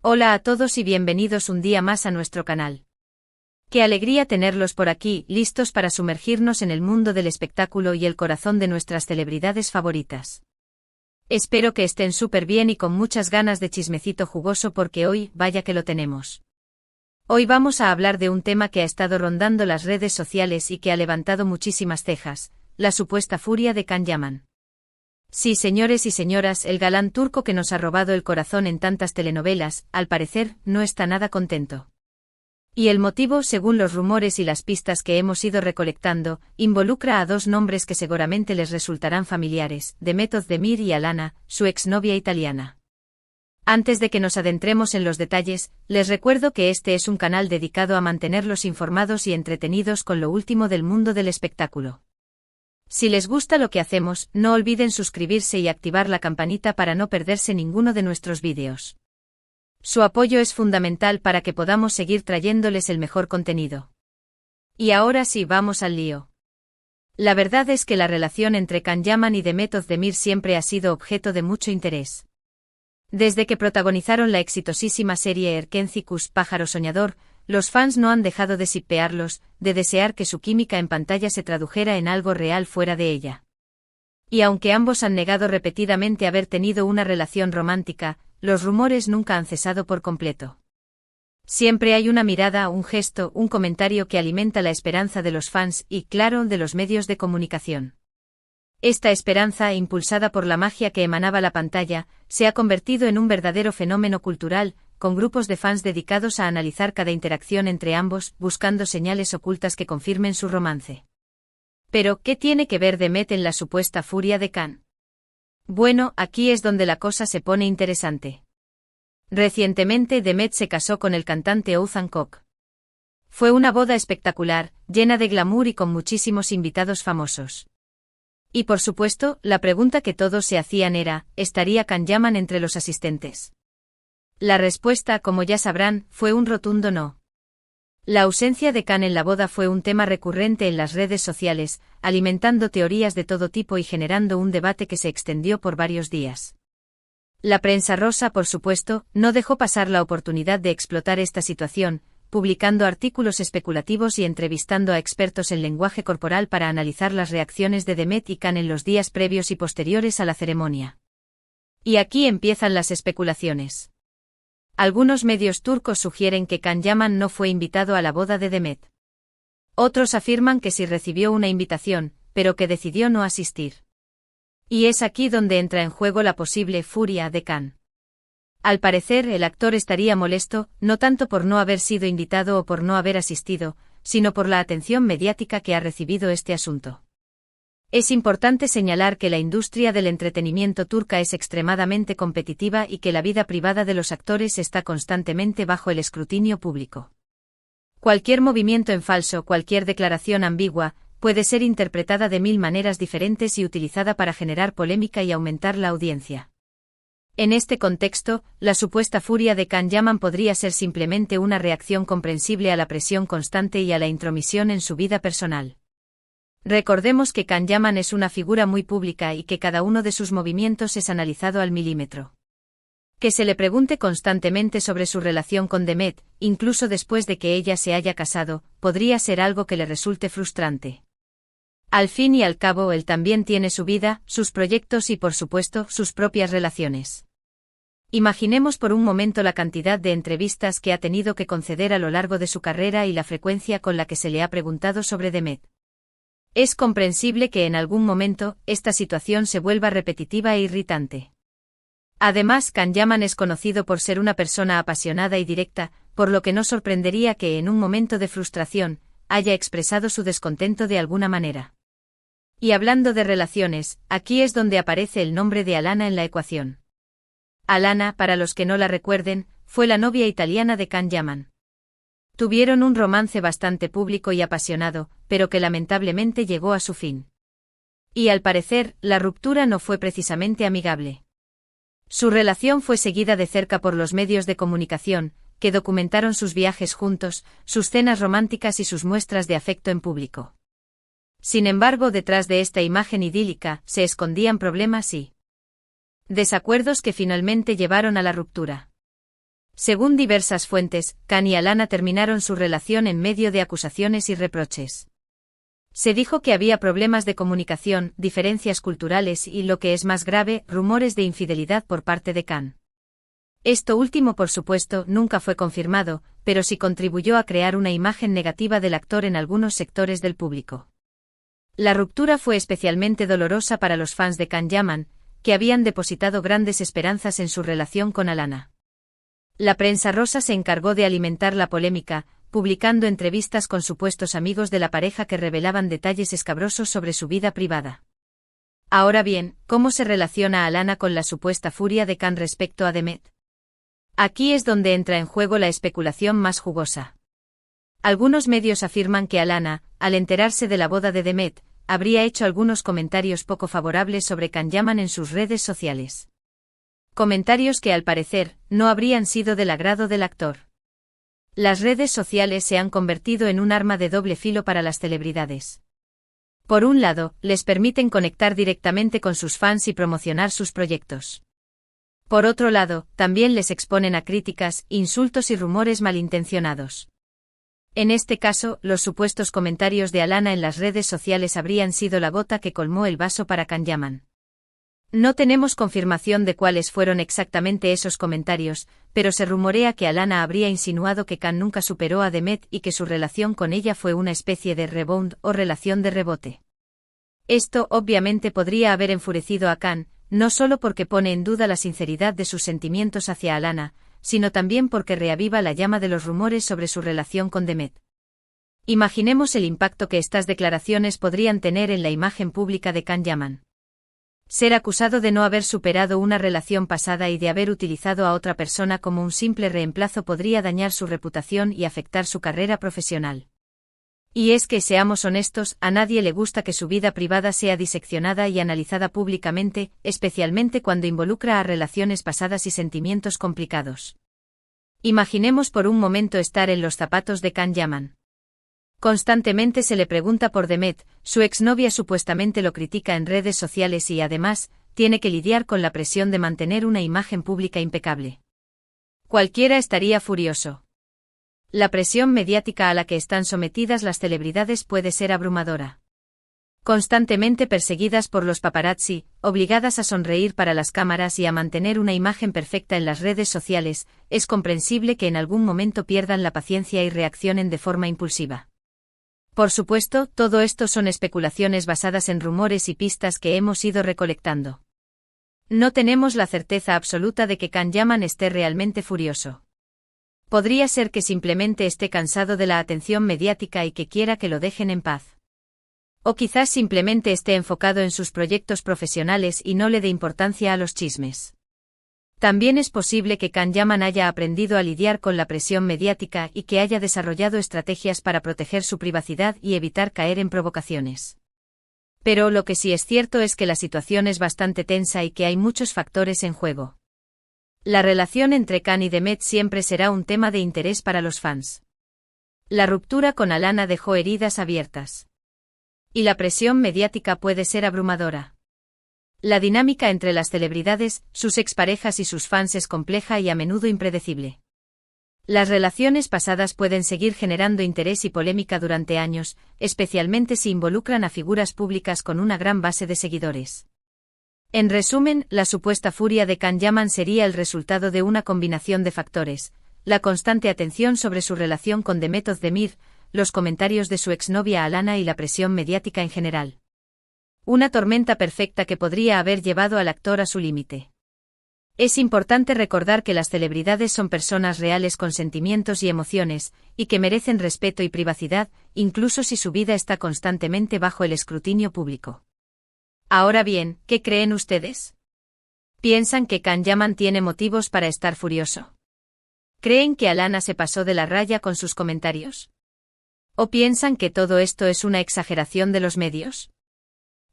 Hola a todos y bienvenidos un día más a nuestro canal. Qué alegría tenerlos por aquí, listos para sumergirnos en el mundo del espectáculo y el corazón de nuestras celebridades favoritas. Espero que estén súper bien y con muchas ganas de chismecito jugoso porque hoy, vaya que lo tenemos. Hoy vamos a hablar de un tema que ha estado rondando las redes sociales y que ha levantado muchísimas cejas, la supuesta furia de Can Yaman. Sí, señores y señoras, el galán turco que nos ha robado el corazón en tantas telenovelas, al parecer, no está nada contento. Y el motivo, según los rumores y las pistas que hemos ido recolectando, involucra a dos nombres que seguramente les resultarán familiares, Demet Özdemir y Alana, su exnovia italiana. Antes de que nos adentremos en los detalles, les recuerdo que este es un canal dedicado a mantenerlos informados y entretenidos con lo último del mundo del espectáculo. Si les gusta lo que hacemos, no olviden suscribirse y activar la campanita para no perderse ninguno de nuestros vídeos. Su apoyo es fundamental para que podamos seguir trayéndoles el mejor contenido. Y ahora sí, vamos al lío. La verdad es que la relación entre Can Yaman y Demet Özdemir siempre ha sido objeto de mucho interés. Desde que protagonizaron la exitosísima serie Erkenci Pájaro Soñador, los fans no han dejado de shippearlos, de desear que su química en pantalla se tradujera en algo real fuera de ella. Y aunque ambos han negado repetidamente haber tenido una relación romántica, los rumores nunca han cesado por completo. Siempre hay una mirada, un gesto, un comentario que alimenta la esperanza de los fans y, claro, de los medios de comunicación. Esta esperanza, impulsada por la magia que emanaba la pantalla, se ha convertido en un verdadero fenómeno cultural, con grupos de fans dedicados a analizar cada interacción entre ambos, buscando señales ocultas que confirmen su romance. Pero, ¿qué tiene que ver Demet en la supuesta furia de Can? Bueno, aquí es donde la cosa se pone interesante. Recientemente Demet se casó con el cantante Oğuzhan Koç. Fue una boda espectacular, llena de glamour y con muchísimos invitados famosos. Y por supuesto, la pregunta que todos se hacían era, ¿estaría Can Yaman entre los asistentes? La respuesta, como ya sabrán, fue un rotundo no. La ausencia de Can en la boda fue un tema recurrente en las redes sociales, alimentando teorías de todo tipo y generando un debate que se extendió por varios días. La prensa rosa, por supuesto, no dejó pasar la oportunidad de explotar esta situación, publicando artículos especulativos y entrevistando a expertos en lenguaje corporal para analizar las reacciones de Demet y Can en los días previos y posteriores a la ceremonia. Y aquí empiezan las especulaciones. Algunos medios turcos sugieren que Can Yaman no fue invitado a la boda de Demet. Otros afirman que sí recibió una invitación, pero que decidió no asistir. Y es aquí donde entra en juego la posible furia de Can. Al parecer, el actor estaría molesto, no tanto por no haber sido invitado o por no haber asistido, sino por la atención mediática que ha recibido este asunto. Es importante señalar que la industria del entretenimiento turca es extremadamente competitiva y que la vida privada de los actores está constantemente bajo el escrutinio público. Cualquier movimiento en falso, cualquier declaración ambigua, puede ser interpretada de mil maneras diferentes y utilizada para generar polémica y aumentar la audiencia. En este contexto, la supuesta furia de Can Yaman podría ser simplemente una reacción comprensible a la presión constante y a la intromisión en su vida personal. Recordemos que Can Yaman es una figura muy pública y que cada uno de sus movimientos es analizado al milímetro. Que se le pregunte constantemente sobre su relación con Demet, incluso después de que ella se haya casado, podría ser algo que le resulte frustrante. Al fin y al cabo, él también tiene su vida, sus proyectos y, por supuesto, sus propias relaciones. Imaginemos por un momento la cantidad de entrevistas que ha tenido que conceder a lo largo de su carrera y la frecuencia con la que se le ha preguntado sobre Demet. Es comprensible que en algún momento, esta situación se vuelva repetitiva e irritante. Además, Can Yaman es conocido por ser una persona apasionada y directa, por lo que no sorprendería que en un momento de frustración, haya expresado su descontento de alguna manera. Y hablando de relaciones, aquí es donde aparece el nombre de Alana en la ecuación. Alana, para los que no la recuerden, fue la novia italiana de Can Yaman. Tuvieron un romance bastante público y apasionado, pero que lamentablemente llegó a su fin. Y al parecer, la ruptura no fue precisamente amigable. Su relación fue seguida de cerca por los medios de comunicación, que documentaron sus viajes juntos, sus cenas románticas y sus muestras de afecto en público. Sin embargo, detrás de esta imagen idílica, se escondían problemas y desacuerdos que finalmente llevaron a la ruptura. Según diversas fuentes, Khan y Alana terminaron su relación en medio de acusaciones y reproches. Se dijo que había problemas de comunicación, diferencias culturales y, lo que es más grave, rumores de infidelidad por parte de Khan. Esto último, por supuesto, nunca fue confirmado, pero sí contribuyó a crear una imagen negativa del actor en algunos sectores del público. La ruptura fue especialmente dolorosa para los fans de Khan Yaman, que habían depositado grandes esperanzas en su relación con Alana. La prensa rosa se encargó de alimentar la polémica, publicando entrevistas con supuestos amigos de la pareja que revelaban detalles escabrosos sobre su vida privada. Ahora bien, ¿cómo se relaciona Alana con la supuesta furia de Khan respecto a Demet? Aquí es donde entra en juego la especulación más jugosa. Algunos medios afirman que Alana, al enterarse de la boda de Demet, habría hecho algunos comentarios poco favorables sobre Khan Yaman en sus redes sociales. Comentarios que, al parecer, no habrían sido del agrado del actor. Las redes sociales se han convertido en un arma de doble filo para las celebridades. Por un lado, les permiten conectar directamente con sus fans y promocionar sus proyectos. Por otro lado, también les exponen a críticas, insultos y rumores malintencionados. En este caso, los supuestos comentarios de Alana en las redes sociales habrían sido la gota que colmó el vaso para Khan Yaman. No tenemos confirmación de cuáles fueron exactamente esos comentarios, pero se rumorea que Alana habría insinuado que Khan nunca superó a Demet y que su relación con ella fue una especie de rebound o relación de rebote. Esto obviamente podría haber enfurecido a Khan, no solo porque pone en duda la sinceridad de sus sentimientos hacia Alana, sino también porque reaviva la llama de los rumores sobre su relación con Demet. Imaginemos el impacto que estas declaraciones podrían tener en la imagen pública de Khan Yaman. Ser acusado de no haber superado una relación pasada y de haber utilizado a otra persona como un simple reemplazo podría dañar su reputación y afectar su carrera profesional. Y es que, seamos honestos, a nadie le gusta que su vida privada sea diseccionada y analizada públicamente, especialmente cuando involucra a relaciones pasadas y sentimientos complicados. Imaginemos por un momento estar en los zapatos de Khan Yaman. Constantemente se le pregunta por Demet, su exnovia supuestamente lo critica en redes sociales y además, tiene que lidiar con la presión de mantener una imagen pública impecable. Cualquiera estaría furioso. La presión mediática a la que están sometidas las celebridades puede ser abrumadora. Constantemente perseguidas por los paparazzi, obligadas a sonreír para las cámaras y a mantener una imagen perfecta en las redes sociales, es comprensible que en algún momento pierdan la paciencia y reaccionen de forma impulsiva. Por supuesto, todo esto son especulaciones basadas en rumores y pistas que hemos ido recolectando. No tenemos la certeza absoluta de que Khan Yaman esté realmente furioso. Podría ser que simplemente esté cansado de la atención mediática y que quiera que lo dejen en paz. O quizás simplemente esté enfocado en sus proyectos profesionales y no le dé importancia a los chismes. También es posible que Khan Yaman haya aprendido a lidiar con la presión mediática y que haya desarrollado estrategias para proteger su privacidad y evitar caer en provocaciones. Pero lo que sí es cierto es que la situación es bastante tensa y que hay muchos factores en juego. La relación entre Khan y Demet siempre será un tema de interés para los fans. La ruptura con Alana dejó heridas abiertas. Y la presión mediática puede ser abrumadora. La dinámica entre las celebridades, sus exparejas y sus fans es compleja y a menudo impredecible. Las relaciones pasadas pueden seguir generando interés y polémica durante años, especialmente si involucran a figuras públicas con una gran base de seguidores. En resumen, la supuesta furia de Khan Yaman sería el resultado de una combinación de factores: la constante atención sobre su relación con Demet Özdemir, los comentarios de su exnovia Alana y la presión mediática en general. Una tormenta perfecta que podría haber llevado al actor a su límite. Es importante recordar que las celebridades son personas reales con sentimientos y emociones, y que merecen respeto y privacidad, incluso si su vida está constantemente bajo el escrutinio público. Ahora bien, ¿qué creen ustedes? ¿Piensan que Khan Yaman tiene motivos para estar furioso? ¿Creen que Alana se pasó de la raya con sus comentarios? ¿O piensan que todo esto es una exageración de los medios?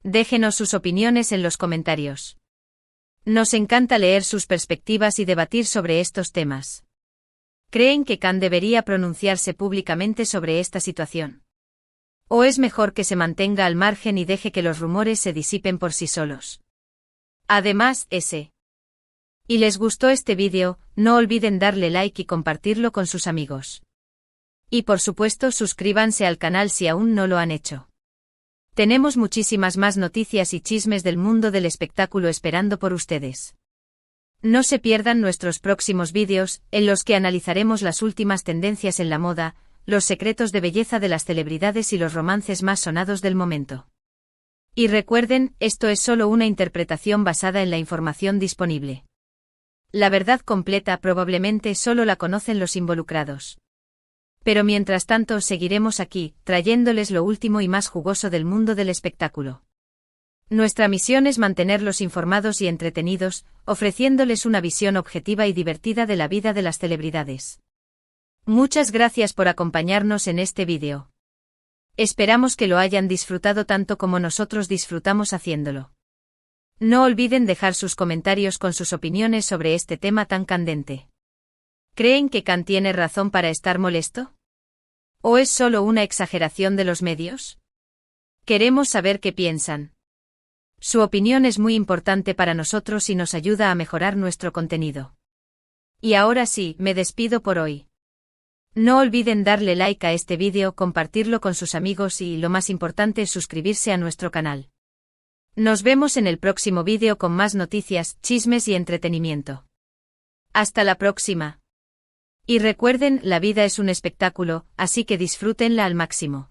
Déjenos sus opiniones en los comentarios. Nos encanta leer sus perspectivas y debatir sobre estos temas. ¿Creen que Khan debería pronunciarse públicamente sobre esta situación? ¿O es mejor que se mantenga al margen y deje que los rumores se disipen por sí solos? Además, Y les gustó este vídeo, no olviden darle like y compartirlo con sus amigos. Y por supuesto suscríbanse al canal si aún no lo han hecho. Tenemos muchísimas más noticias y chismes del mundo del espectáculo esperando por ustedes. No se pierdan nuestros próximos vídeos, en los que analizaremos las últimas tendencias en la moda, los secretos de belleza de las celebridades y los romances más sonados del momento. Y recuerden, esto es solo una interpretación basada en la información disponible. La verdad completa probablemente solo la conocen los involucrados. Pero mientras tanto seguiremos aquí, trayéndoles lo último y más jugoso del mundo del espectáculo. Nuestra misión es mantenerlos informados y entretenidos, ofreciéndoles una visión objetiva y divertida de la vida de las celebridades. Muchas gracias por acompañarnos en este vídeo. Esperamos que lo hayan disfrutado tanto como nosotros disfrutamos haciéndolo. No olviden dejar sus comentarios con sus opiniones sobre este tema tan candente. ¿Creen que Khan tiene razón para estar molesto? ¿O es solo una exageración de los medios? Queremos saber qué piensan. Su opinión es muy importante para nosotros y nos ayuda a mejorar nuestro contenido. Y ahora sí, me despido por hoy. No olviden darle like a este vídeo, compartirlo con sus amigos y, lo más importante, suscribirse a nuestro canal. Nos vemos en el próximo vídeo con más noticias, chismes y entretenimiento. Hasta la próxima. Y recuerden, la vida es un espectáculo, así que disfrútenla al máximo.